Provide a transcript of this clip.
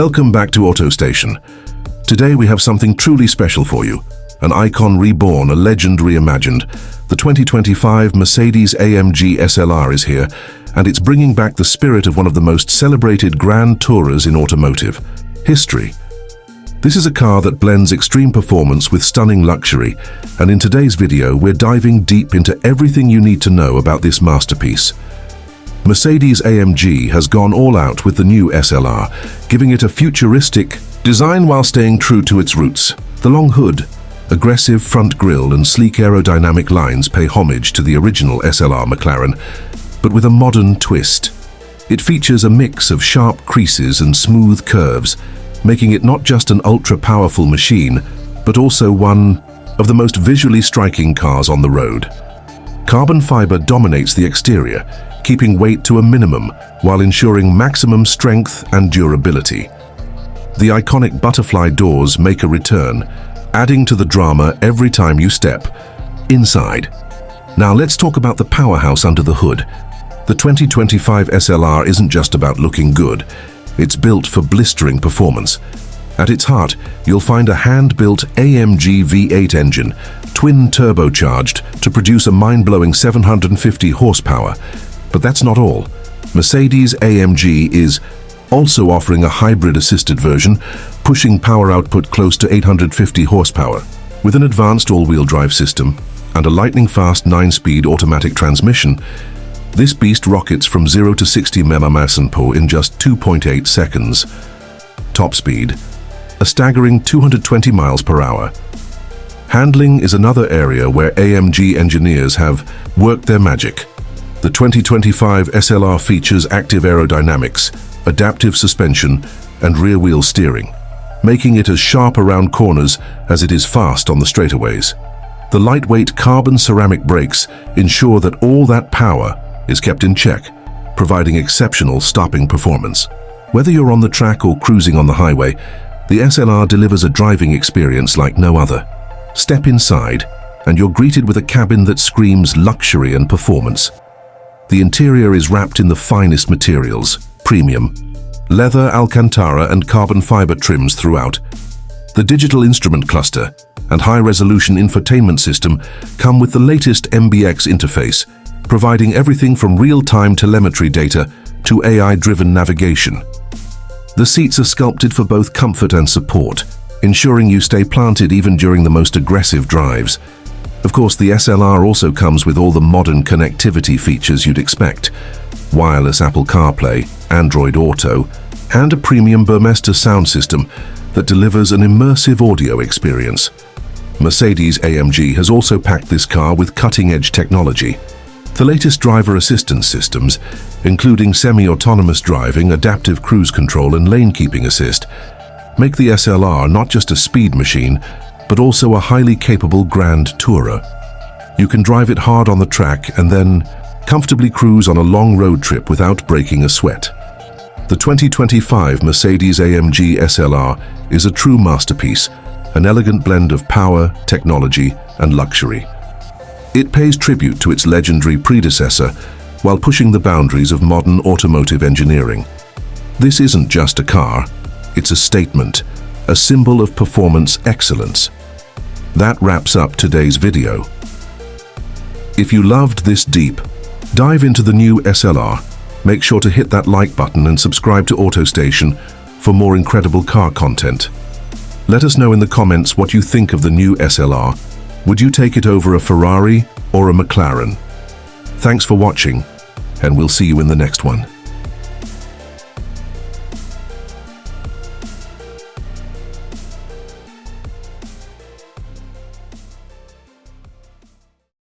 Welcome back to Auto Station. Today we have something truly special for you. An icon reborn, a legend reimagined. The 2025 Mercedes-AMG SLR is here, and it's bringing back the spirit of one of the most celebrated grand tourers in automotive history. This is a car that blends extreme performance with stunning luxury, and in today's video we're diving deep into everything you need to know about this masterpiece. Mercedes-AMG has gone all out with the new SLR, giving it a futuristic design while staying true to its roots. The long hood, aggressive front grille and sleek aerodynamic lines pay homage to the original SLR McLaren, but with a modern twist. It features a mix of sharp creases and smooth curves, making it not just an ultra-powerful machine, but also one of the most visually striking cars on the road. Carbon fiber dominates the exterior, keeping weight to a minimum while ensuring maximum strength and durability. The iconic butterfly doors make a return, adding to the drama every time you step inside. Now let's talk about the powerhouse under the hood. The 2025 SLR isn't just about looking good, it's built for blistering performance. At its heart, you'll find a hand-built AMG V8 engine, twin turbocharged to produce a mind-blowing 750 horsepower. But that's not all. Mercedes-AMG is also offering a hybrid-assisted version, pushing power output close to 850 horsepower. With an advanced all-wheel drive system and a lightning-fast 9-speed automatic transmission, this beast rockets from 0 to 60 mph in just 2.8 seconds. Top speed, a staggering 220 miles per hour. Handling is another area where AMG engineers have worked their magic. The 2025 SLR features active aerodynamics, adaptive suspension, and rear-wheel steering, making it as sharp around corners as it is fast on the straightaways. The lightweight carbon ceramic brakes ensure that all that power is kept in check, providing exceptional stopping performance. Whether you're on the track or cruising on the highway, the SLR delivers a driving experience like no other. Step inside, and you're greeted with a cabin that screams luxury and performance. The interior is wrapped in the finest materials, premium, leather, Alcantara, and carbon fiber trims throughout. The digital instrument cluster and high-resolution infotainment system come with the latest MBX interface, providing everything from real-time telemetry data to AI-driven navigation. The seats are sculpted for both comfort and support, ensuring you stay planted even during the most aggressive drives. Of course, the SLR also comes with all the modern connectivity features you'd expect: wireless Apple CarPlay, Android Auto, and a premium Burmester sound system that delivers an immersive audio experience. Mercedes-AMG has also packed this car with cutting-edge technology. The latest driver assistance systems, including semi-autonomous driving, adaptive cruise control, and lane-keeping assist, make the SLR not just a speed machine, but also a highly capable grand tourer. You can drive it hard on the track and then comfortably cruise on a long road trip without breaking a sweat. The 2025 Mercedes-AMG SLR is a true masterpiece, an elegant blend of power, technology, and luxury. It pays tribute to its legendary predecessor while pushing the boundaries of modern automotive engineering. This isn't just a car, it's a statement, a symbol of performance excellence. That wraps up today's video. If you loved this deep dive into the new SLR, make sure to hit that like button and subscribe to Auto Station for more incredible car content. Let us know in the comments what you think of the new SLR. Would you take it over a Ferrari or a McLaren? Thanks for watching, and we'll see you in the next one.